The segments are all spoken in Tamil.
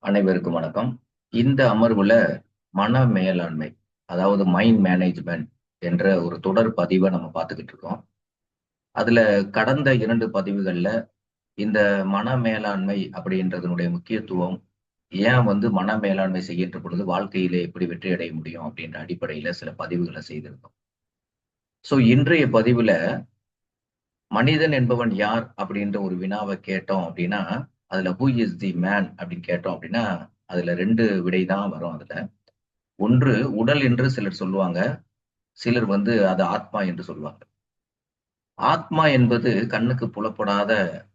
அனைவருக்கும் வணக்கம். இந்த அமர்வுல மன மேலாண்மை, அதாவது மைண்ட் மேனேஜ்மெண்ட் என்ற ஒரு தொடர் பதிவை நம்ம பார்த்துக்கிட்டு இருக்கோம். அதுல கடந்த 2 பதிவுகள்ல இந்த மன மேலாண்மை அப்படின்றதனுடைய முக்கியத்துவம், ஏன் மன மேலாண்மை செய்கின்ற பொழுது வாழ்க்கையிலே எப்படி வெற்றி அடைய முடியும் அப்படின்ற அடிப்படையில சில பதிவுகளை செய்திருந்தோம். இன்றைய பதிவுல மனிதன் என்பவன் யார் அப்படின்ற ஒரு வினாவை கேட்டோம் அப்படின்னா, அதுல ஹூ இஸ் தி மேன் அப்படின்னு கேட்டோம் அப்படின்னா, அதுல 2 விடை தான் வரும் அதுல. ஒன்று உடல் என்று சிலர் சொல்லுவாங்க. சிலர் அது ஆத்மா என்று சொல்லுவாங்க. ஆத்மா என்பது கண்ணுக்கு புலப்படாத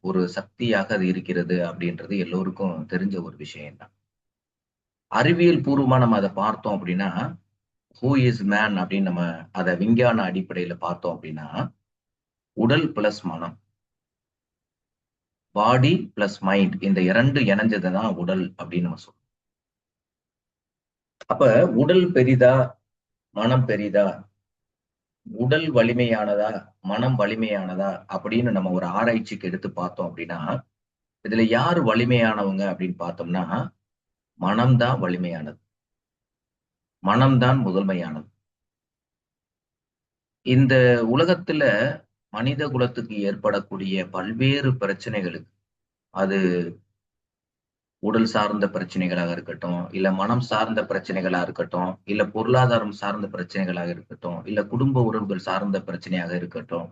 ஒரு சக்தியாக அது இருக்கிறது அப்படின்றது எல்லோருக்கும் தெரிஞ்ச ஒரு விஷயம் தான். அறிவியல் பூர்வமா நம்ம அதை பார்த்தோம் அப்படின்னா, ஹூ இஸ் மேன் அப்படின்னு நம்ம அதை விஞ்ஞான அடிப்படையில பார்த்தோம் அப்படின்னா, உடல் பிளஸ் மனம், பாடி பிளஸ் மைண்ட், இந்த 2 இணைஞ்சது தான் உடல் அப்படின்னு நம்ம சொல்றோம். அப்ப உடல் பெரிதா, மனம் பெரிதா, உடல் வலிமையானதா, மனம் வலிமையானதா அப்படின்னு நம்ம ஒரு ஆராய்ச்சிக்கு எடுத்து பார்த்தோம் அப்படின்னா, இதுல யார் வலிமையானவங்க அப்படின்னு பார்த்தோம்னா, மனம்தான் வலிமையானது. மனம்தான் முதன்மையானது. இந்த உலகத்துல மனித குலத்துக்கு ஏற்படக்கூடிய பல்வேறு பிரச்சனைகளுக்கு, அது உடல் சார்ந்த பிரச்சனைகளாக இருக்கட்டும், இல்ல மனம் சார்ந்த பிரச்சனைகளா இருக்கட்டும், இல்ல பொருளாதாரம் சார்ந்த பிரச்சனைகளாக இருக்கட்டும், இல்ல குடும்ப உறவுகள் சார்ந்த பிரச்சனையாக இருக்கட்டும்,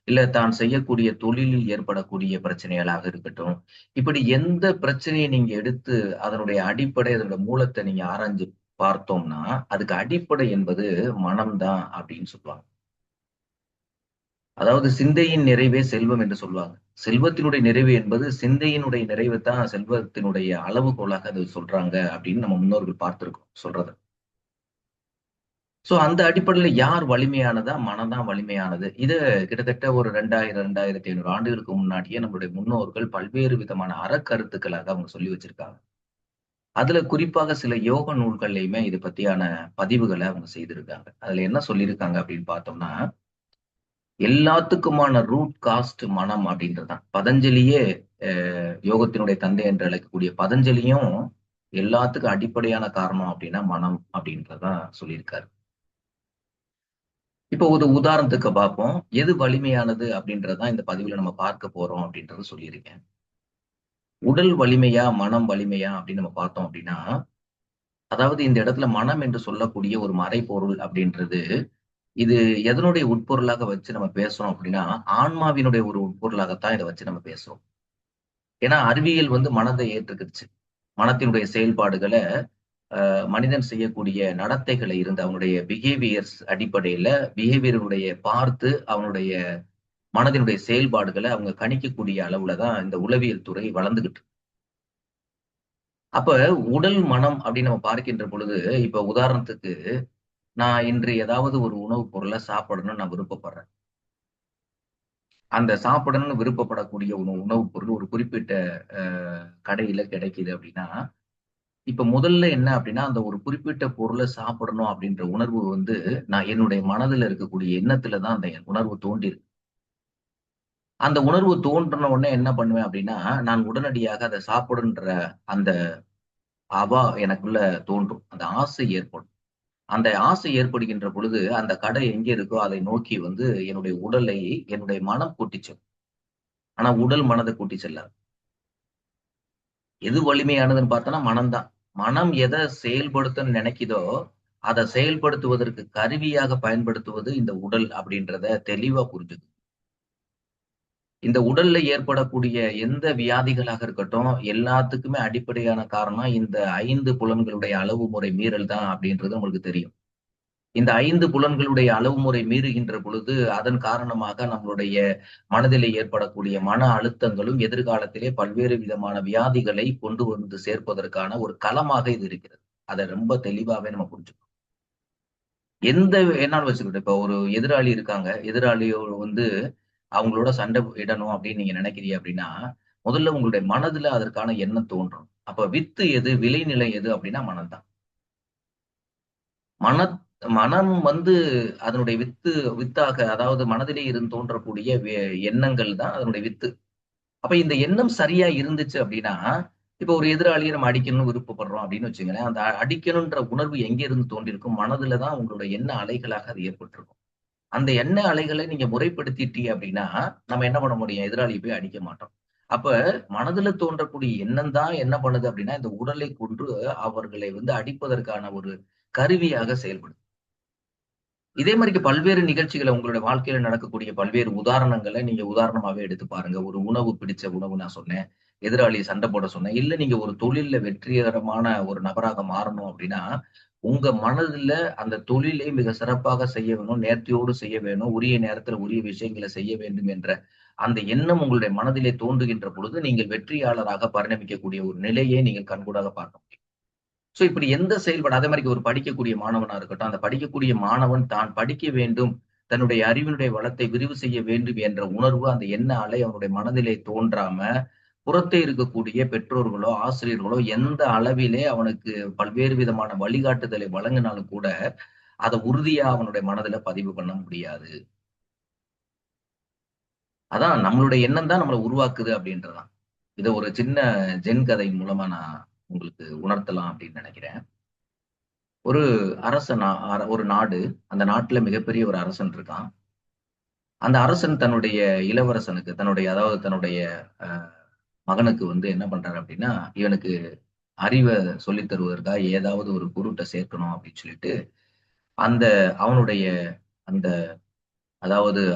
இல்ல தான் செய்யக்கூடிய தொழிலில் ஏற்படக்கூடிய பிரச்சனைகளாக இருக்கட்டும். இப்படி எந்த பிரச்சனையை நீங்க எடுத்து அதனுடைய அடிப்படை, அதோட மூலத்தை நீங்க ஆராய்ஞ்சு பார்த்தோம்னா, அதுக்கு அடிப்படை என்பது மனம்தான் அப்படின்னு சொல்லுவாங்க. அதாவது சிந்தையின் நிறைவே செல்வம் என்று சொல்லுவாங்க. செல்வத்தினுடைய நிறைவு என்பது சிந்தையினுடைய நிறைவு தான் செல்வத்தினுடைய அளவுகோலாக அது சொல்றாங்க அப்படின்னு நம்ம முன்னோர்கள் பார்த்திருக்கோம் சொல்றத. அந்த அடிப்படையில யார் வலிமையானதா? மனம் தான் வலிமையானது. இத கிட்டத்தட்ட ஒரு 2000, 2500 ஆண்டுகளுக்கு முன்னாடியே நம்மளுடைய முன்னோர்கள் பல்வேறு விதமான அறக்கருத்துக்களாக அவங்க சொல்லி வச்சிருக்காங்க. அதுல குறிப்பாக சில யோக நூல்கள்லயுமே இது பத்தியான பதிவுகள அவங்க செய்திருக்காங்க. அதுல என்ன சொல்லியிருக்காங்க அப்படின்னு பார்த்தோம்னா, எல்லாத்துக்குமான ரூட் காஸ்ட் மனம் அப்படின்றதுதான். பதஞ்சலியே யோகத்தினுடைய தந்தை என்று அழைக்கக்கூடிய பதஞ்சலியும் எல்லாத்துக்கும் அடிப்படையான காரணம் அப்படின்னா மனம் அப்படின்றதான் சொல்லியிருக்காரு. இப்போ ஒரு உதாரணத்துக்கு பார்ப்போம். எது வலிமையானது அப்படின்றதான் இந்த பதிவுல நம்ம பார்க்க போறோம் அப்படின்றத சொல்லியிருக்கேன். உடல் வலிமையா, மனம் வலிமையா அப்படின்னு நம்ம பார்த்தோம் அப்படின்னா, அதாவது இந்த இடத்துல மனம் என்று சொல்லக்கூடிய ஒரு மறைபொருள் அப்படின்றது, இது எதனுடைய உட்பொருளாக வச்சு நம்ம பேசுறோம் அப்படின்னா, ஆன்மாவினுடைய ஒரு உட்பொருளாகத்தான் இத வச்சு நம்ம பேசுறோம். ஏன்னா அறிவியல் மனதை ஏற்றுக்கிருச்சு. மனத்தினுடைய செயல்பாடுகள மனிதன் செய்யக்கூடிய நடத்தைகளை இருந்து அவனுடைய பிஹேவியர்ஸ் அடிப்படையில பிஹேவியருடைய பார்த்து அவனுடைய மனதினுடைய செயல்பாடுகள அவங்க கணிக்கக்கூடிய அளவுல தான் இந்த உளவியல் துறை வளர்ந்துகிட்டு இருக்கு. அப்ப உடல், மனம் அப்படின்னு நம்ம பார்க்கின்ற பொழுது, இப்ப உதாரணத்துக்கு நான் இன்று ஏதாவது ஒரு உணவுப் பொருள சாப்பிடணும்னு நான் விருப்பப்படுறேன். அந்த சாப்பிடணும்னு விருப்பப்படக்கூடிய உணவுப் பொருள் ஒரு குறிப்பிட்ட அ கடையில கிடைக்குது அப்படின்னா, இப்ப முதல்ல என்ன அப்படின்னா, அந்த ஒரு குறிப்பிட்ட பொருள சாப்பிடணும் அப்படின்ற உணர்வு நான் என்னுடைய மனதுல இருக்கக்கூடிய எண்ணத்துல தான் அந்த உணர்வு தோன்றியிருக்கு. அந்த உணர்வு தோன்றுன உடனே என்ன பண்ணுவேன் அப்படின்னா, நான் உடனடியாக அத சாப்பிடுன்ற அந்த எனக்குள்ள தோன்றும். அந்த ஆசை ஏற்படும். அந்த ஆசை ஏற்படுகின்ற பொழுது, அந்த கடை எங்கே இருக்கோ அதை நோக்கி என்னுடைய உடலை, என்னுடைய மனம் கூட்டிச் செல்லும். ஆனா உடல் மனத கூட்டிச் செல்லாது. எது வலிமையானதுன்னு பார்த்தோம்னா மனம் தான். மனம் எத செயல்படுத்தணும்னு நினைக்குதோ, அத செயல்படுத்துவதற்கு கருவியாக பயன்படுத்துவது இந்த உடல் அப்படின்றத தெளிவா புரிஞ்சுக்கணும். இந்த உடல்ல ஏற்படக்கூடிய எந்த வியாதிகளாக இருக்கட்டும், எல்லாத்துக்குமே அடிப்படையான காரணம் இந்த 5 புலன்களுடைய அளவு முறை மீறல் தான் அப்படின்றது உங்களுக்கு தெரியும். இந்த 5 புலன்களுடைய அளவு முறை மீறுகின்ற பொழுது, அதன் காரணமாக நம்மளுடைய மனதிலே ஏற்படக்கூடிய மன அழுத்தங்களும் எதிர்காலத்திலே பல்வேறு விதமான வியாதிகளை கொண்டு சேர்ப்பதற்கான ஒரு களமாக இது இருக்கிறது. அத ரொம்ப தெளிவாவே நம்ம புரிஞ்சுக்கணும். எந்த என்னான்னு வச்சுக்கட்டும். இப்ப ஒரு எதிராளி இருக்காங்க. எதிராளியோட அவங்களோட சண்டை இடணும் அப்படின்னு நீங்க நினைக்கிறீங்க அப்படின்னா, முதல்ல உங்களுடைய மனதுல அதற்கான எண்ணம் தோன்றும். அப்ப வித்து எது? விளைநிலை எது? அப்படின்னா மனம் தான். மனத் மனம் அதனுடைய வித்தாக அதாவது மனதிலே இருந்து தோன்றக்கூடிய எண்ணங்கள் தான் அதனுடைய வித்து. அப்ப இந்த எண்ணம் சரியா இருந்துச்சு அப்படின்னா, இப்போ ஒரு எதிராளியை நம்ம அடிக்கணும்னு விருப்பப்படுறோம் அப்படின்னு வச்சுங்களேன். அந்த அடிக்கணுன்ற உணர்வு எங்க இருந்து தோன்றியிருக்கும்? மனதுல தான் உங்களோட எண்ண அலைகளாக அது ஏற்பட்டிருக்கும். அந்த எண்ண அலைகளை நீங்க முறைப்படுத்திட்டீங்க அப்படின்னா, நம்ம என்ன பண்ண முடியும்? எதிராளிய போய் அடிக்க மாட்டோம். அப்ப மனதுல தோன்றக்கூடிய எண்ணம் தான் என்ன பண்ணுது அப்படின்னா, இந்த உடலை கொன்று அவர்களை அடிப்பதற்கான ஒரு கருவியாக செயல்படுது. இதே மாரிக்கு பல்வேறு நிகழ்ச்சிகள உங்களுடைய வாழ்க்கையில நடக்கக்கூடிய பல்வேறு உதாரணங்கள நீங்க உதாரணமாவே எடுத்து பாருங்க. ஒரு உணவு பிடிச்ச உணவு நான் சொன்னேன். எதிராளி சண்டை போட சொன்னேன். இல்ல நீங்க ஒரு தொழில்ல வெற்றிகரமான ஒரு நபராக மாறணும் அப்படின்னா, உங்க மனதுல அந்த தொழிலை மிக சிறப்பாக செய்ய வேணும். நேர்த்தியோடு செய்ய வேணும். உரிய நேரத்துல உரிய விஷயங்கள செய்ய வேண்டும் என்ற அந்த எண்ணம் உங்களுடைய மனதிலே தோன்றுகின்ற பொழுது, நீங்கள் வெற்றியாளராக பரிணமிக்கக்கூடிய ஒரு நிலையை நீங்கள் கண்கூடாக பார்க்க முடியும். சோ இப்படி எந்த செயல்பாடு அதே மாரி ஒரு படிக்கக்கூடிய மாணவனா இருக்கட்டும், அந்த படிக்கக்கூடிய மாணவன் தான் படிக்க வேண்டும், தன்னுடைய அறிவினுடைய வளத்தை விரிவு செய்ய வேண்டும் என்ற உணர்வு, அந்த எண்ண அலை அவனுடைய மனதிலே தோன்றாம, புறத்தே இருக்கக்கூடிய பெற்றோர்களோ, ஆசிரியர்களோ எந்த அளவிலே அவனுக்கு பல்வேறு விதமான வழிகாட்டுதலை வழங்கினாலும் கூட, அத உறுதியா அவனுடைய மனதில பதிவு பண்ண முடியாது. அதான் நம்மளுடைய எண்ணம் தான் நம்மள உருவாக்குது அப்படின்றது தான். இத ஒரு சின்ன ஜென் கதை மூலமா நான் உங்களுக்கு உணர்த்தலாம் அப்படின்னு நெனைக்கிறேன். ஒரு அரசன் ஒரு நாடு. அந்த நாட்டுல மிகப்பெரிய ஒரு அரசன் இருக்கான். அந்த அரசன் தன்னுடைய இளவரசனுக்கு, தன்னுடைய அ மகனுக்கு என்ன பண்றாரு அப்டின்னா, இவனுக்கு அறிவ சொல்லித் தருவதற்காக ஏதாவது ஒரு குருட்ட சேர்க்கணும் அப்டின்னு சொல்லிட்டு, அந்த அவனுடைய அந்த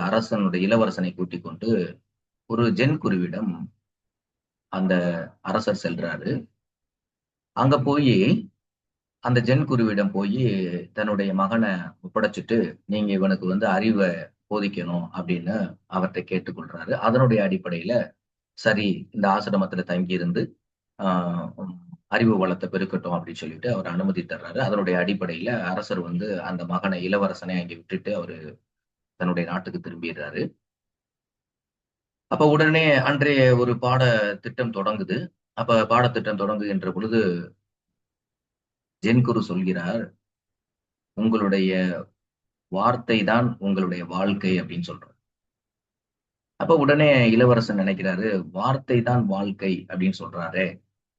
அரசனுடைய இளவரசனை கூட்டிக் கொண்டு ஒரு ஜென் குருவிடம் அந்த அரசர் செல்றாரு. அங்க போயி அந்த ஜென் குருவிடம் போயி தன்னுடைய மகன ஒப்படைச்சுட்டு, நீங்க இவனுக்கு அறிவ போதிக்கணும் அப்படின்னு அவர்ட்ட கேட்டுக்கொள்றாரு. அதனுடைய அடிப்படையில, சரி இந்த ஆசிரமத்துல தங்கியிருந்து, ஆ ம் அறிவு வளத்த பெருக்கட்டும் அப்படின்னு சொல்லிட்டு அவர் அனுமதி தர்றாரு. அதனுடைய அடிப்படையில அரசர் அந்த மகனை இளவரசனை அங்கே விட்டுட்டு அவரு தன்னுடைய நாட்டுக்கு திரும்பிர்றாரு. அப்ப உடனே அன்றைய ஒரு திட்டம் தொடங்குது. அப்ப பாடத்திட்டம் தொடங்குகின்ற பொழுது, ஜென் குரு சொல்கிறார், "உங்களுடைய வார்த்தை தான் உங்களுடைய வாழ்க்கை" அப்படின்னு சொல்றார். அப்ப உடனே இளவரசன் நினைக்கிறாரு, "வார்த்தை தான் வாழ்க்கை" அப்படின்னு சொல்றாரே!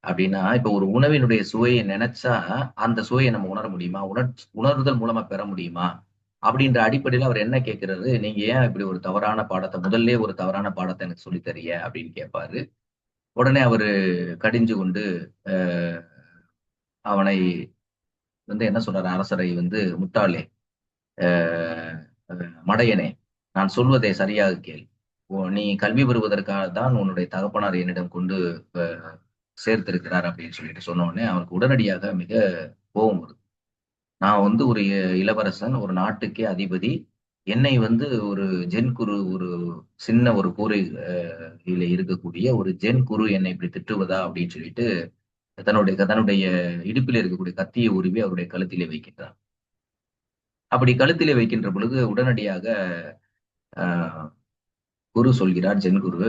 அப்படின்னா, இப்ப ஒரு உணவினுடைய சுவைய நெனச்சா, அந்த சுவைய நம்ம உணர முடியுமா? உணர்தல் மூலமா பெற முடியுமா? அப்படின்ற அடிப்படையில அவர் என்ன கேட்கிறாரு, "நீங்க ஏன் இப்படி ஒரு தவறான பாடத்த முதல்லயே ஒரு தவறான பாடத்த எனக்கு சொல்லி தர்றீங்க?" அப்படின்னு கேட்பாரு. உடனே அவரு கடிஞ்சு கொண்டு, அ அவனை என்ன சொல்றாரு, அரசரை "முட்டாளே! அ அ மடையனே! நான் சொல்வதை சரியாக கேள். நீ கல்வி பெறுவதற்காக தான் உன்னுடைய தகப்பனார் என்னிடம் கொண்டு அ சேர்த்திருக்கிறார்" அப்படின்னு சொல்லிட்டு சொன்ன உடனே, அவனுக்கு உடனடியாக மிக கோவம் வருது. நான் ஒரு இளவரசன், ஒரு நாட்டுக்கே அதிபதி. என்னை ஒரு ஜென் குரு ஒரு சின்ன ஒரு கூரை கீழ இருக்கக்கூடிய ஒரு ஜென் குரு என்னை இப்படி திட்டுவதா? அப்படின்னு சொல்லிட்டு தன்னுடைய இடுப்பிலே இருக்கக்கூடிய கத்தியை உருவி அவருடைய கழுத்திலே வைக்கின்றார். அப்படி கழுத்திலே வைக்கின்ற பொழுது உடனடியாக அ குரு சொல்கிறார், ஜென் குரு,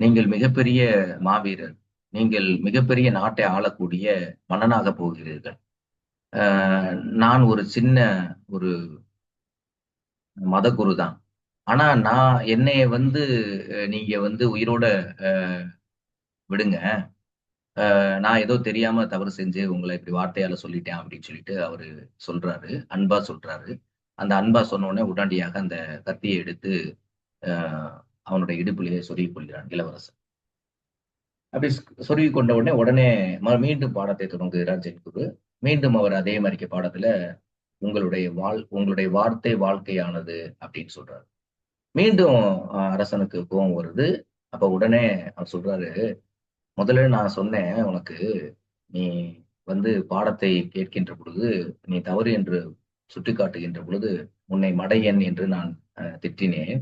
"நீங்கள் மிகப்பெரிய மாவீரர். நீங்கள் மிகப்பெரிய நாட்டை ஆளக்கூடிய மன்னனாகப் போகிறீர்கள். அ நான் ஒரு சின்ன ஒரு மதகுரு தான். ஆனா நான் என்னைய நீங்க உயிரோட அ விடுங்க. நான் ஏதோ தெரியாம தவறு செஞ்சு உங்கள இப்படி வார்த்தையால சொல்லிட்டேன்" அப்படின்னு சொல்லிட்டு அவரு சொல்றாரு. அன்பா சொல்றாரு. அந்த அன்பா சொன்ன உடனே உடனடியாக அந்த கத்திய எடுத்து அ அவனுடைய இடுப்பிலே சொருகிக் கொள்கிறான் இளவரசன். அப்படி சொருகிக் கொண்ட உடனே மீண்டும் பாடத்தை தொடங்குகிறார் ஜெயக்குரு. மீண்டும் அவர் அதே மாரிக்கு பாடத்துல, உங்களுடைய வார்த்தை வாழ்க்கையானது" அப்படின்னு சொல்றாரு. மீண்டும் அரசனுக்கு கோவம் வருது. அப்ப உடனே அவர் சொல்றாரு, "முதல்ல நான் சொன்னேன் உனக்கு, நீ பாடத்தை கேட்கின்ற பொழுது, நீ தவறு என்று சுட்டிக்காட்டுகின்ற பொழுது, உன்னை மடையன் என்று நான் திட்டினேன்.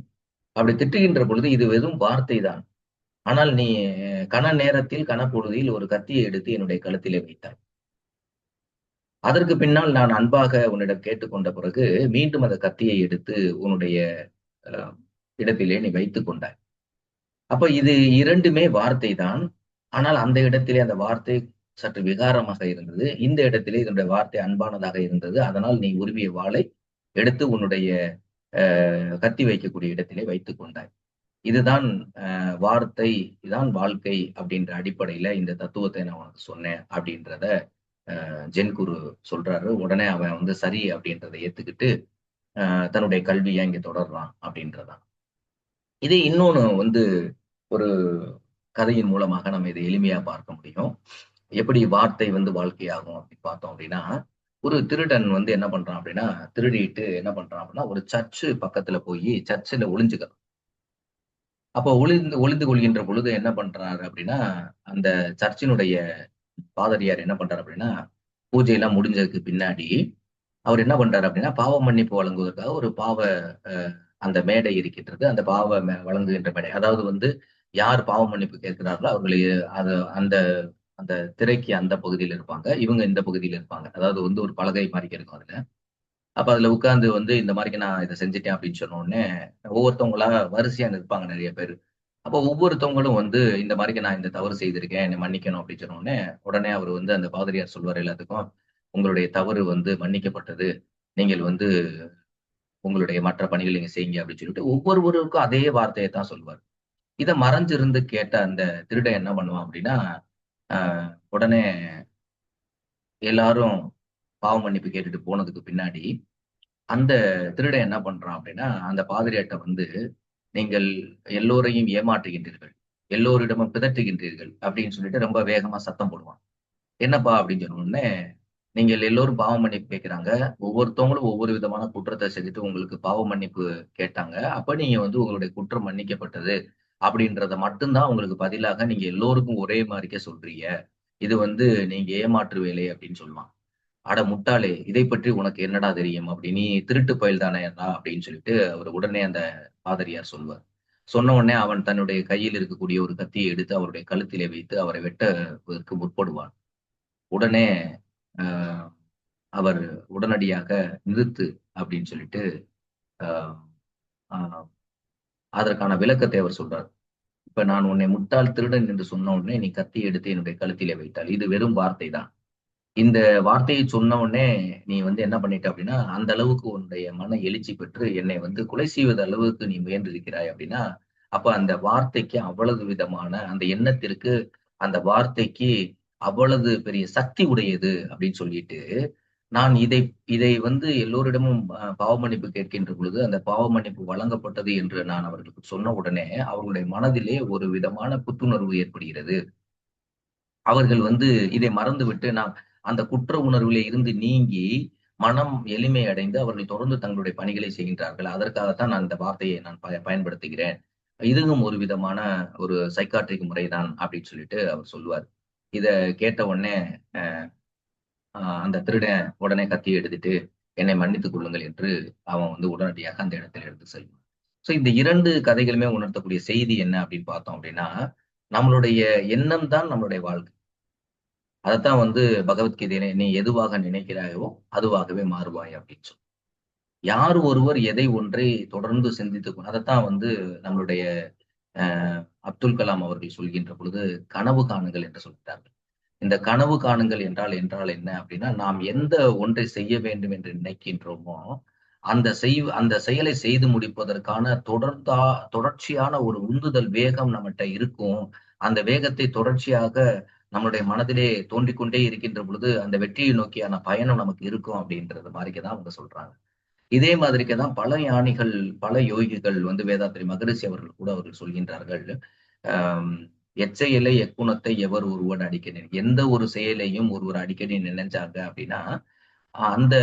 அப்படி திட்டுகின்ற பொழுது இது வெறும் வார்த்தை தான். ஆனால் நீ நேரத்தில், கணப்பொழுதில் ஒரு கத்தியை எடுத்து என்னுடைய கழுத்திலே வைத்தாய். அதற்கு பின்னால் நான் அன்பாக உன்னிடம் கேட்டுக்கொண்ட பிறகு, மீண்டும் அந்த கத்தியை எடுத்து உன்னுடைய அ இடத்திலே நீ வைத்துக் கொண்டாய். அப்ப இது 2மே வார்த்தை தான். ஆனால் அந்த இடத்திலே அந்த வார்த்தை சற்று விகாரமாக இருந்தது. இந்த இடத்திலே இதனுடைய வார்த்தை அன்பானதாக இருந்தது. அதனால் நீ உருவிய வாளை எடுத்து உன்னுடைய கத்தி வைக்கக்கூடிய இடத்திலே வைத்துக் கொண்டாய். இதுதான் வார்த்தை, இதுதான் வாழ்க்கை அப்படின்ற அடிப்படையில இந்த தத்துவத்தை நான் உனக்கு சொன்னேன் அப்படின்றத ஜென் குரு சொல்றாரு. உடனே அவன் வந்து சரி அப்படின்றத ஏத்துக்கிட்டு தன்னுடைய கல்வியை இங்க தொடர்றான் அப்படின்றதான். இதே இன்னொன்னு வந்து ஒரு கதையின் மூலமாக நம்ம இதை எளிமையா பார்க்க முடியும். எப்படி வார்த்தை வந்து வாழ்க்கையாகும் அப்படின்னு பார்த்தோம் அப்படின்னா, ஒரு திருடன் வந்து என்ன பண்றான் அப்படின்னா, திருடிட்டு என்ன பண்றான் அப்படின்னா, ஒரு சர்ச்சு பக்கத்துல போய் சர்ச்சில ஒளிஞ்சுக்கிறான். அப்போ ஒளிந்து ஒளிந்து கொள்கின்ற பொழுது என்ன பண்றாரு அப்படின்னா, அந்த சர்ச்சினுடைய பாதிரியார் என்ன பண்றாரு அப்படின்னா, பூஜையெல்லாம் முடிஞ்சதுக்கு பின்னாடி, அவர் என்ன பண்றாரு அப்படின்னா, பாவ மன்னிப்பு வழங்குவதற்காக ஒரு அ அந்த மேடை இருக்கின்றது. அந்த வழங்குகின்ற மேடை. அதாவது வந்து யார் பாவ மன்னிப்பு கேட்கிறார்களோ அவர்களை அது அந்த அந்த திரைக்கு அந்த பகுதியில இருப்பாங்க. இவங்க இந்த பகுதியில இருப்பாங்க. அதாவது வந்து ஒரு பலகை மாரி இருக்கும் அதுல. அப்ப அதுல உட்கார்ந்து வந்து இந்த மாரிக்கு நான் இத செஞ்சுட்டேன் அப்படின்னு சொன்ன உடனே, ஒவ்வொருத்தவங்களா வரிசையா நிற்பாங்க நெறைய பேரு. அப்போ ஒவ்வொருத்தவங்களும் வந்து இந்த மாரிக்கு நான் இந்த தவறு செய்திருக்கேன். என்னை மன்னிக்கணும் அப்படின்னு சொன்ன உடனே, உடனே அவர் வந்து அந்த பாதிரியார் சொல்வாரு எல்லாத்துக்கும், "உங்களுடைய தவறு வந்து மன்னிக்கப்பட்டது. நீங்கள் வந்து உங்களுடைய மற்ற பணிகள் நீங்க செய்யுங்க" அப்படின்னு சொல்லிட்டு ஒவ்வொருவருக்கும் அதே வார்த்தைய தான் சொல்வார். இத மறைஞ்சிருந்து கேட்ட அந்த திருடன் என்ன பண்ணுவான் அப்படின்னா, அ உடனே எல்லாரும் பாவ மன்னிப்பு கேட்டுட்டு போனதுக்கு பின்னாடி, அந்த திருடன் என்ன பண்றான் அப்படின்னா, அந்த பாதிரியார்ட்ட வந்து, "நீங்கள் எல்லோரையும் ஏமாற்றுகின்றீர்கள். எல்லோரிடமும் பிதற்றுகின்றீர்கள்" அப்படின்னு சொல்லிட்டு ரொம்ப வேகமா சத்தம் போடுவான். "என்னப்பா?" அப்படின்னு சொன்ன உடனே, "நீங்கள் எல்லோரும் பாவ மன்னிப்பு கேட்கிறாங்க. ஒவ்வொருத்தவங்களும் ஒவ்வொரு விதமான குற்றத்த செஞ்சுட்டு உங்களுக்கு பாவ மன்னிப்பு கேட்டாங்க. அப்ப நீங்க வந்து உங்களுடைய குற்றம் மன்னிக்கப்பட்டது அப்படின்றத மட்டும் தான் உங்களுக்கு பதிலாக நீங்க எல்லோருக்கும் ஒரே மாரிக்கே சொல்றீங்க. இது வந்து நீங்க ஏமாற்று வேலை" அப்படின்னு சொல்லுவான். "அட முட்டாளே! இதைப் பற்றி உனக்கு என்னடா தெரியும்? அப்படி நீ திருட்டு பயல் தானேடா!" அப்படின்னு சொல்லிட்டு அவரு உடனே அந்த பாதிரியார் சொல்வார். சொன்ன உடனே அவன் தன்னுடைய கையில் இருக்கக்கூடிய ஒரு கத்தியை எடுத்து அவருடைய கழுத்திலே வைத்து அவரை வெட்டதற்கு முற்படுவான். உடனே அ அவர் உடனடியாக "நிறுத்து" அப்படின்னு சொல்லிட்டு அ அ அதற்கான விளக்கத்தை அவர் சொல்றார். "இப்ப நான் உன்னை முட்டாள் திருடன் என்று சொன்ன உடனே நீ கத்தியை எடுத்து என்னுடைய கழுத்திலே வைத்தாய். இது வெறும் வார்த்தை தான். இந்த வார்த்தையை சொன்ன உடனே, நீ வந்து என்ன பண்ணிட்ட அப்படின்னா, அந்த அளவுக்கு உன்னுடைய மன எழுச்சி பெற்று என்னை வந்து கொலை செய்வது அளவுக்கு நீ முயன்றிருக்கிறாய் அப்படின்னா, அப்ப அந்த வார்த்தைக்கு அவ்வளவு விதமான அந்த எண்ணத்திற்கு, அந்த வார்த்தைக்கு அவ்வளவு பெரிய சக்தி உடையது அப்படின்னு சொல்லிட்டு, நான் இதை இதை வந்து எல்லோரிடமும் பாவ மன்னிப்பு கேட்கின்ற பொழுது, அந்த பாவ மன்னிப்பு வழங்கப்பட்டது என்று நான் அவர்களுக்கு சொன்ன உடனே, அவர்களுடைய மனதிலே ஒரு விதமான புத்துணர்வு ஏற்படுகிறது. அவர்கள் வந்து இதை மறந்துவிட்டு அந்த குற்ற உணர்விலே இருந்து நீங்கி, மனம் எளிமை அடைந்து அவர்கள் தொடர்ந்து தங்களுடைய பணிகளை செய்கின்றார்கள். அதற்காகத்தான் நான் இந்த வார்த்தையை நான் பயன்படுத்துகிறேன். இதுவும் ஒரு விதமான ஒரு சைக்காட்ரிக் முறைதான் அப்படின்னு சொல்லிட்டு அவர் சொல்லுவார். இத கேட்ட உடனே அ அந்த திருடன் உடனே கத்திய எடுத்துட்டு, "என்னை மன்னித்துக் கொள்ளுங்கள்" என்று அவன் வந்து உடனடியாக அந்த இடத்தில் எடுத்து செல்வான். ஸோ இந்த 2 கதைகளுமே உணர்த்தக்கூடிய செய்தி என்ன அப்படின்னு பார்த்தோம் அப்படின்னா, நம்மளுடைய எண்ணம் தான் நம்மளுடைய வாழ்க்கை. அதத்தான் வந்து பகவத்கீதையில "நீ எதுவாக நினைக்கிறாயோ, அதுவாகவே மாறுவாய்" அப்படின்னு சொல்லி. யார் ஒருவர் எதை ஒன்றை தொடர்ந்து அதத்தான் வந்து நம்மளுடைய அ அப்துல் கலாம் அவர்கள் சொல்கின்ற பொழுது, கனவு காணுங்கள் என்று சொல்கிறார்கள். இந்த கனவு காணுங்கள் என்றால் என்ன அப்படின்னா, நாம் எந்த ஒன்றை செய்ய வேண்டும் என்று நினைக்கின்றோமோ, அந்த செயலை செய்து முடிப்பதற்கான தொடர்ச்சியான ஒரு உந்துதல் வேகம் நம்மட்ட இருக்கும். அந்த வேகத்தை தொடர்ச்சியாக நம்முடைய மனதிலே தோன்றிக் கொண்டே இருக்கின்ற பொழுது, அந்த வெற்றியை நோக்கியான பயணம் நமக்கு இருக்கும் அப்படின்றது மாரிக்கு தான் அவங்க சொல்றாங்க. இதே மாதிரிக்கு தான் பல ஞானிகள், பல யோகிகள் வந்து வேதாத்திரி மகரிஷி அவர்கள் கூட அவர்கள் சொல்கின்றார்கள். அம் "எச்செயலை எக்குணத்தை எவர் ஒருவன் அடிக்கணின்." எந்த ஒரு செயலையும் ஒருவர் அடிக்கடி நினைச்சாங்க அப்படின்னா, அந்த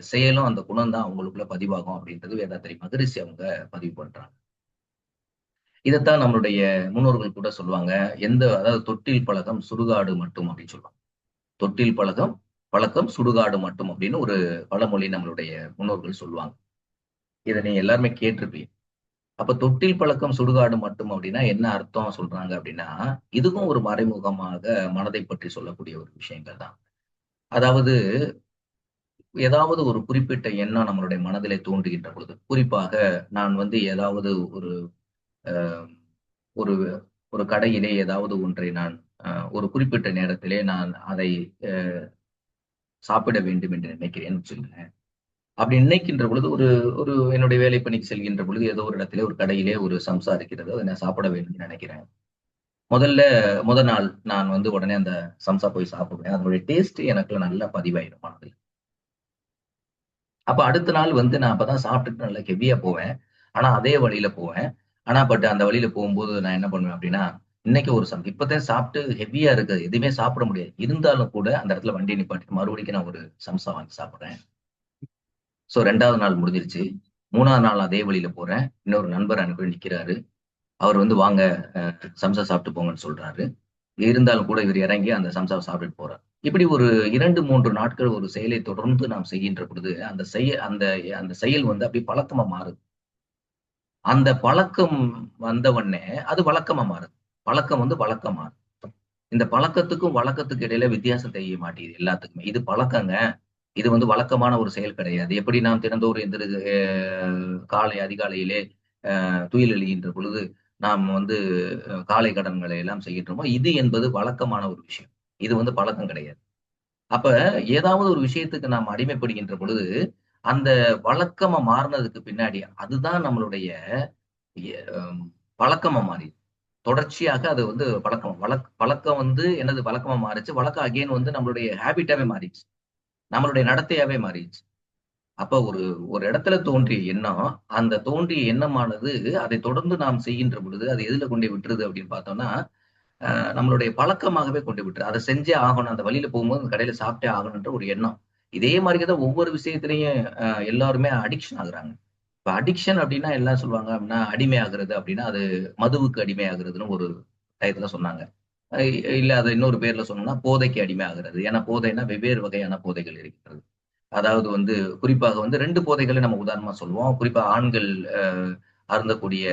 செயலும், அந்த குணம் தான் அவங்களுக்குள்ள பதிவாகும் அப்படின்றது வேதாத்திரி மகரிஷி அவங்க பதிவு பண்றாங்க. இதத்தான் நம்மளுடைய முன்னோர்கள் கூட சொல்லுவாங்க. அதாவது "தொட்டில் பழக்கம் சுடுகாடு மட்டும்" அப்படின்னு சொல்லுவாங்க. "தொட்டில் பழக்கம் சுடுகாடு மட்டும்" அப்படின்னு ஒரு பழமொழி நம்மளுடைய முன்னோர்கள் சொல்லுவாங்க. இத நீங்க எல்லாருமே கேட்டிருப்பீங்க. அப்ப தொட்டில் பழக்கம் சுடுகாடு மட்டும் அப்படின்னா என்ன அர்த்தம் சொல்றாங்க அப்படின்னா, இதுவும் ஒரு மறைமுகமாக மனதைப் பற்றி சொல்லக்கூடிய ஒரு விஷயங்கள் தான். அதாவது ஏதாவது ஒரு குறிப்பிட்ட எண்ணம் நம்மளுடைய மனதிலே தோன்றுகின்ற பொழுது, குறிப்பாக நான் வந்து ஏதாவது ஒரு அ ஒரு ஒரு கடையிலே ஏதாவது ஒன்றை நான் ஒரு குறிப்பிட்ட நேரத்திலே நான் அதை அ சாப்பிட வேண்டும் என்று நினைக்கிறேன்னு வச்சுக்கங்களேன். அப்படி நினைக்கின்ற பொழுது ஒரு ஒரு என்னுடைய வேலை பணிக்கு செல்கின்ற பொழுது ஏதோ ஒரு இடத்திலே ஒரு கடையிலே ஒரு சம்சா இருக்கிறது. அதை நான் சாப்பிட வேண்டும்னு நினைக்கிறேன். முதல்ல முத நாள் நான் வந்து உடனே அந்த சம்சா போய் சாப்பிடுவேன். அதனுடைய டேஸ்ட் எனக்குள்ள நல்லா பதிவாயிடும் மனதுல. அப்ப அடுத்த நாள் வந்து நான் அப்பதான் சாப்பிட்டுட்டு நல்லா ஹெவியா போவேன். ஆனா அதே வழியில போவேன். ஆனா அந்த வழியில போகும்போது நான் என்ன பண்ணுவேன் அப்படின்னா, இன்னைக்கு ஒரு இப்பதான் சாப்பிட்டு ஹெவியா இருக்கு. எதுவுமே சாப்பிட முடியாது. இருந்தாலும் கூட அந்த இடத்துல வண்டிய நிப்பாட்டிட்டு மறுபடிக்கும் நான் ஒரு சம்சா வாங்கி சாப்பிடுறேன். ஸோ 2வது நாள் முடிஞ்சிருச்சு. 3வது நாள் அதே வழியில போறேன். இன்னொரு நண்பர் அனுப்பி நிக்கிறாரு. அவர் வந்து வாங்க சம்சா சாப்பிட்டு போங்கன்னு சொல்றாரு. இருந்தாலும் கூட இவர் இறங்கி அந்த சம்சாவ சாப்பிட்டுட்டு போறார். இப்படி ஒரு 2, 3 நாட்கள் ஒரு செயலை தொடர்ந்து நாம் செய்கின்ற பொழுது, அந்த செயல் வந்து அப்படியே பழக்கமா மாறுது. அந்த பழக்கம் வந்தவுடனே அது வழக்கமா மாறுது. பழக்கம் வந்து வழக்கமா மாறுது. இந்த பழக்கத்துக்கும் வழக்கத்துக்கு இடையில வித்தியாசம் தெரிய மாட்டேங்குது எல்லாத்துக்குமே. இது பழக்கங்க. இது வந்து வழக்கமான ஒரு செயல் கிடையாது. எப்படி நாம் தினந்தோறும் காலை அதிகாலையிலே துயில் எழுகின்ற பொழுது, நாம் வந்து காலை கடன்களை எல்லாம் செய்கின்றோமோ, இது என்பது வழக்கமான ஒரு விஷயம். இது வந்து பழக்கம் கிடையாது. அப்ப ஏதாவது ஒரு விஷயத்துக்கு நாம் அடிமைப்படுகின்ற பொழுது, அந்த வழக்கமா மாறுனதுக்கு பின்னாடி, அதுதான் நம்மளுடைய அம் பழக்கமா மாறிருது. தொடர்ச்சியாக அது வந்து பழக்கம் வந்து என்னது வழக்கமா மாறுச்சு. வழக்கம் அகைன் வந்து நம்மளுடைய ஹேபிட்டாவே மாறிடுச்சு. நம்மளுடைய நடத்தையாவே மாறிடுச்சு. அப்ப ஒரு ஒரு இடத்துல தோன்றிய எண்ணம், அந்த தோன்றிய எண்ணமானது அதை தொடர்ந்து நாம் செய்கின்ற பொழுது, அது எதுல கொண்டு போய் விட்டுருது அப்படின்னு பார்த்தோம்னா, அ நம்மளுடைய பழக்கமாகவே கொண்டு விட்டுரும். அத செஞ்சே ஆகணும். அந்த வழியில போகும்போது அந்த கடையில சாப்பிட்டே ஆகணுன்ற ஒரு எண்ணம். இதே மாரி தான் ஒவ்வொரு விஷயத்திலயும் எல்லாருமே அடிக்ஷன் ஆகுறாங்க. இப்ப அடிக்ஷன் அப்டின்னா எல்லாம் சொல்லுவாங்க அப்டின்னா, அடிமை ஆகுறது அப்டின்னா, அது மதுவுக்கு அடிமை ஆகுறதுன்னு ஒரு டயத்துல சொன்னாங்க. அ இல்ல அத இன்னொரு பேர்ல சொல்லணும்னா, போதைக்கு அடிமை ஆகுறது. ஏன்னா போதைன்னா வெவ்வேறு வகையான போதைகள் இருக்கிறது. அதாவது வந்து குறிப்பாக வந்து 2 போதைகள நம்ம உதாரணமா சொல்லுவோம். குறிப்பா ஆண்கள் அ அருந்தக்கூடிய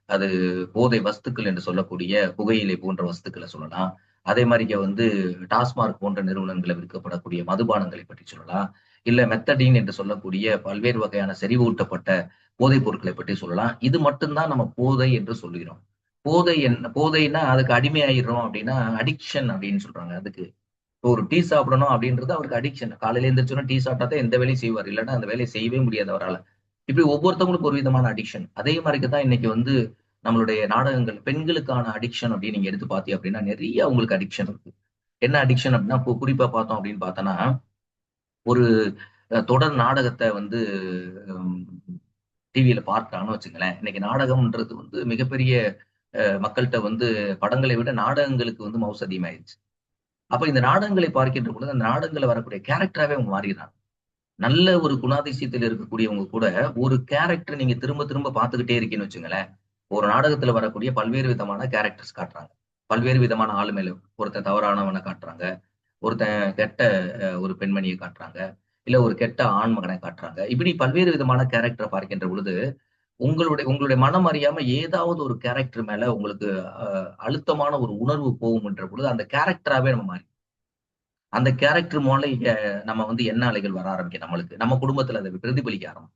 அது போதை வஸ்துக்கள் என்று சொல்லக்கூடிய புகையிலை போன்ற வஸ்துக்கள சொல்லலாம். அதே மாரிங்க வந்து டாஸ்மாக் போன்ற நிறுவனங்கள்ல விற்கப்படக்கூடிய மதுபானங்களை பற்றி சொல்லலாம். இல்ல மெத்தடீன் என்று சொல்லக்கூடிய பல்வேறு வகையான செறிவூட்டப்பட்ட போதைப் பொருட்களை பற்றி சொல்லலாம். இது மட்டும் தான் நம்ம போதை என்று சொல்லுகிறோம். போதைன்னா அதுக்கு அடிமையாயிடுறோம் அப்டின்னா, அடிக்ஷன் அப்டின்னு சொல்றாங்க அதுக்கு. இப்போ ஒரு டீ சாப்பிடணும் அப்படின்றது அவருக்கு அடிக்ஷன். காலையில எந்திரிச்ச டீ சாப்பிட்டா தான் எந்த வேலையும் செய்வாரு. இல்லன்னா அந்த வேலைய செய்யவே முடியாது அவரால. இப்படி ஒவ்வொருத்தவங்களுக்கும் ஒரு விதமான அடிக்ஷன். அதே மாரிக்கு தான் இன்னைக்கு வந்து நம்மளுடைய நாடகங்கள் பெண்களுக்கான அடிக்ஷன் அப்படின்னு நீங்க எடுத்து பார்த்தீங்க அப்படின்னா, நெறைய அவங்களுக்கு அடிக்ஷன் இருக்கு. என்ன அடிக்ஷன் அப்படின்னா, குறிப்பா பார்த்தோம் அப்படின்னு பார்த்தோன்னா, ஒரு தொடர் நாடகத்த வந்து ம் டிவியில பார்க்குறாங்கன்னு வச்சுக்கங்களேன். இன்னைக்கு நாடகம்ன்றது வந்து மிகப்பெரிய மக்கள்ட்ட வந்து படங்களை விட நாடகங்களுக்கு வந்து மவுஸ் அதிகமாயிருச்சு. அப்ப இந்த நாடகங்களை பார்க்கின்ற பொழுது, அந்த நாடகங்கள்ல வரக்கூடிய கேரக்டராவே அவங்க மாறிர்றாங்க. நல்ல ஒரு குணாதிசயத்துல இருக்கக்கூடியவங்க கூட, ஒரு கேரக்டர் நீங்க திரும்ப திரும்ப பார்த்துக்கிட்டே இருக்கீங்கன்னு வச்சுங்களேன், ஒரு நாடகத்துல வரக்கூடிய பல்வேறு விதமான கேரக்டர்ஸ் காட்டுறாங்க. பல்வேறு விதமான ஆளுமையில ஒருத்தன் தவறானவன காட்டுறாங்க. ஒருத்தன் கெட்ட ஒரு பெண்மணிய காட்டுறாங்க. இல்ல ஒரு கெட்ட ஆண்மகன காட்டுறாங்க. இப்படி பல்வேறு விதமான கேரக்டர பார்க்கின்ற பொழுது, உங்களுடைய உங்களுடைய மனம் அறியாம ஏதாவது ஒரு கேரக்டர் மேல உங்களுக்கு அ அழுத்தமான ஒரு உணர்வு போகும்ன்ற பொழுது, அந்த கேரக்டராவே நம்ம அந்த கேரக்டர் மூலம் நம்ம வந்து எண்ண அலைகள் வர ஆரம்பிக்கும் நம்மளுக்கு. நம்ம குடும்பத்துல அத பிரதிபலிக்க ஆரம்பிக்கும்.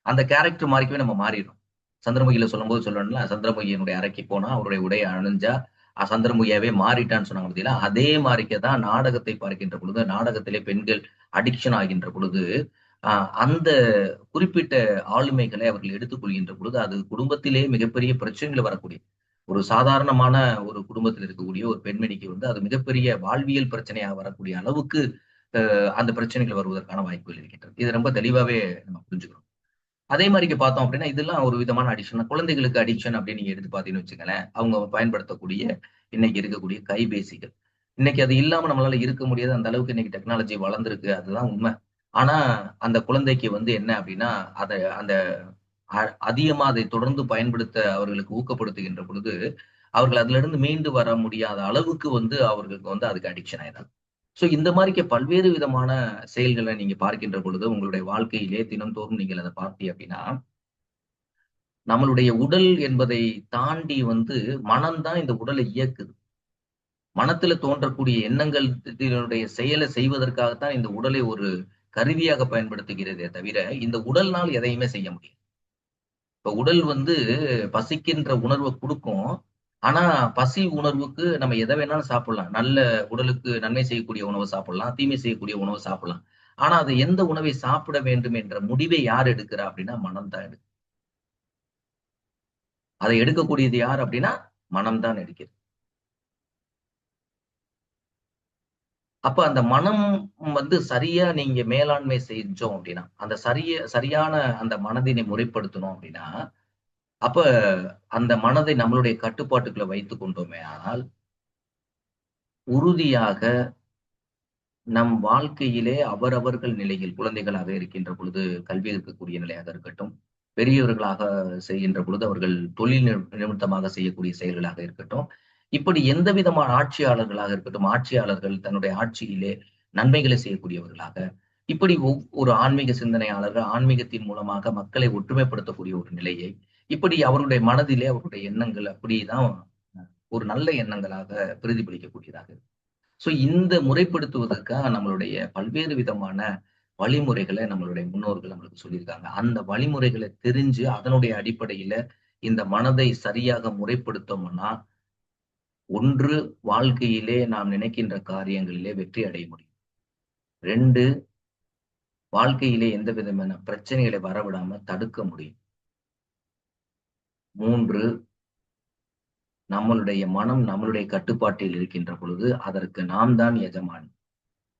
அந்த கேரக்டர் மாரிக்கவே நம்ம மாறிர்றோம். சந்திரமுகில சொல்லும்போது சொல்லணும்ல, சந்திரமுகியினுடைய அறைக்கு போனா அவருடைய உடைய அணிஞ்சா, சந்திரமுகியாவே மாறிட்டான்னு சொன்னாங்க பார்த்தீங்களா? அதே மாரிக்க தான் நாடகத்தை பார்க்கின்ற பொழுது, நாடகத்திலே பெண்கள் அடிக்ஷன் ஆகின்ற பொழுது, அ அந்த குறிப்பிட்ட ஆளுமைகளை அவர்கள் எடுத்துக் கொள்கின்ற பொழுது, அது குடும்பத்திலே மிகப்பெரிய பிரச்சனைகள் வரக்கூடிய ஒரு சாதாரணமான ஒரு குடும்பத்தில் இருக்கக்கூடிய ஒரு பெண்மணிக்கு வந்து அது மிகப்பெரிய வாழ்வியல் பிரச்சனையா வரக்கூடிய அளவுக்கு அந்த பிரச்சனைகள் வருவதற்கான வாய்ப்புகள் இருக்கின்றது. இது ரொம்ப தெளிவாவே நம்ம புரிஞ்சுக்கிறோம். அதே மாரிக்கு பார்த்தோம் அப்படின்னா, இதெல்லாம் ஒரு விதமான அடிக்ஷன். குழந்தைகளுக்கு அடிக்ஷன் அப்படின்னு நீங்க எடுத்து பார்த்தீங்கன்னு வச்சுக்கங்களேன், அவங்க பயன்படுத்தக்கூடிய இன்னைக்கு இருக்கக்கூடிய கைபேசிகள். இன்னைக்கு அது இல்லாம நம்மளால இருக்க முடியாது. அந்த அளவுக்கு இன்னைக்கு டெக்னாலஜி வளர்ந்திருக்கு. அதுதான் உண்மை. ஆனா, அந்த குழந்தைக்கு வந்து என்ன அப்படின்னா, அத அந்த அதிகமா அதை தொடர்ந்து பயன்படுத்த அவர்களுக்கு ஊக்கப்படுத்துகின்ற பொழுது, அவர்கள் அதிலிருந்து மீண்டு வர முடியாத அளவுக்கு வந்து அவர்களுக்கு வந்து அதுக்கு அடிக்ஷன் ஆயிடுறாங்க. ஸோ இந்த மாரிக்கு பல்வேறு விதமான செயல்கள நீங்க பார்க்கின்ற பொழுது, உங்களுடைய வாழ்க்கையிலே தினம்தோறும் நீங்கள் அத பார்த்தீங்க அப்படின்னா, நம்மளுடைய உடல் என்பதை தாண்டி வந்து மனம் தான் இந்த உடலை இயக்குது. மனத்தில தோன்றக்கூடிய எண்ணங்கள் இதனுடைய செயல செய்வதற்காகத்தான் இந்த உடலை ஒரு கருவியாக பயன்படுத்துகிறதே தவிர, இந்த உடல்னால் எதையுமே செய்ய முடியாது. இப்ப உடல் வந்து பசிக்கின்ற உணர்வ குடுக்கும். ஆனா, பசி உணர்வுக்கு நம்ம எத வேணாலும் சாப்பிடலாம். நல்ல உடலுக்கு நன்மை செய்யக்கூடிய உணவ சாப்பிடலாம். தீமை செய்யக்கூடிய உணவ சாப்பிடலாம். ஆனா அது எந்த உணவை சாப்பிட வேண்டும் என்ற முடிவை யார் எடுக்கிறா அப்படின்னா மனம் தான் எடுக்கும். அதை எடுக்கக்கூடியது யார் அப்படின்னா மனம் தான் எடுக்கிறது. அப்ப அந்த மனம் சரியா நீங்க மேலாண்மை செஞ்சோம் அப்படின்னா, அந்த சரியான அந்த மனதினை முறைப்படுத்தணும் அப்படின்னா, அப்ப அந்த மனதை நம்மளுடைய கட்டுப்பாட்டுக்குள்ள வைத்துக் கொண்டோமே ஆனால், உறுதியாக நம் வாழ்க்கையிலே அவரவர்கள் நிலையில் குழந்தைகளாக இருக்கின்ற பொழுது கல்வி இருக்கக்கூடிய நிலையாக இருக்கட்டும், பெரியவர்களாக செய்கின்ற பொழுது அவர்கள் தொழில் நிமித்தமாக செய்யக்கூடிய செயல்களாக இருக்கட்டும், இப்படி எந்த விதமான ஆட்சியாளர்களாக இருக்கட்டும், ஆட்சியாளர்கள் தன்னுடைய ஆட்சியிலே நன்மைகளை செய்யக்கூடியவர்களாக, இப்படி ஒரு ஆன்மீக சிந்தனையாளர்கள் ஆன்மீகத்தின் மூலமாக மக்களை ஒற்றுமைப்படுத்தக்கூடிய ஒரு நிலையை, இப்படி அவருடைய மனதிலே அவருடைய எண்ணங்கள் அப்படிதான் ஒரு நல்ல எண்ணங்களாக பிரதிபலிக்கக்கூடியதாக இருக்கு. சோ இந்த முறைப்படுத்துவதற்காக நம்மளுடைய பல்வேறு விதமான வழிமுறைகளை நம்மளுடைய முன்னோர்கள் நம்மளுக்கு சொல்லியிருக்காங்க. அந்த வழிமுறைகளை தெரிஞ்சு அதனுடைய அடிப்படையில இந்த மனதை சரியாக முறைப்படுத்தோம்னா, ஒன்று வாழ்க்கையிலே நாம் நினைக்கின்ற காரியங்களிலே வெற்றி அடைய முடியும். 2 வாழ்க்கையிலே எந்த விதமான பிரச்சனைகளை வரவிடாம தடுக்க முடியும். 3 நம்மளுடைய மனம் நம்மளுடைய கட்டுப்பாட்டில் இருக்கின்ற பொழுது அதற்கு நாம் தான் எஜமான்.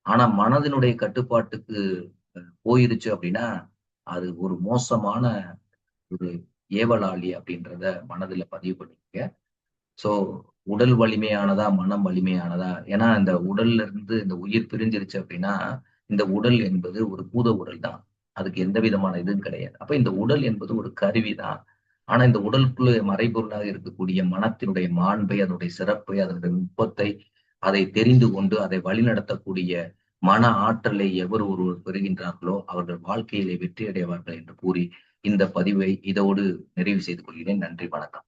ஆனா மனதினுடைய கட்டுப்பாட்டுக்கு போயிருச்சு அப்படின்னா, அது ஒரு மோசமான ஒரு ஏவலாளி அப்படின்றத மனதுல பதிவு பண்ணிக்கங்க. சோ உடல் வலிமையானதா, மனம் வலிமையானதா? ஏன்னா இந்த உடல்ல இருந்து இந்த உயிர் பிரிஞ்சிருச்சு அப்படின்னா, இந்த உடல் என்பது ஒரு பூத உடல் தான். அதுக்கு எந்த விதமான இதுவும் கிடையாது. அப்ப இந்த உடல் என்பது ஒரு கருவி தான். ஆனா இந்த உடலுக்குள்ள மறைபொருளாக இருக்கக்கூடிய மனத்தினுடைய மாண்பை, அதனுடைய சிறப்பை, அதனுடைய நுட்பத்தை, அதை தெரிந்து கொண்டு அதை வழிநடத்தக்கூடிய மன ஆற்றலை எவர் ஒருவர் பெறுகின்றார்களோ, அவர்கள் வாழ்க்கையிலே வெற்றி அடைவார்கள் என்று கூறி, இந்த பதிவை இதோடு நிறைவு செய்து கொள்கிறேன். நன்றி, வணக்கம்.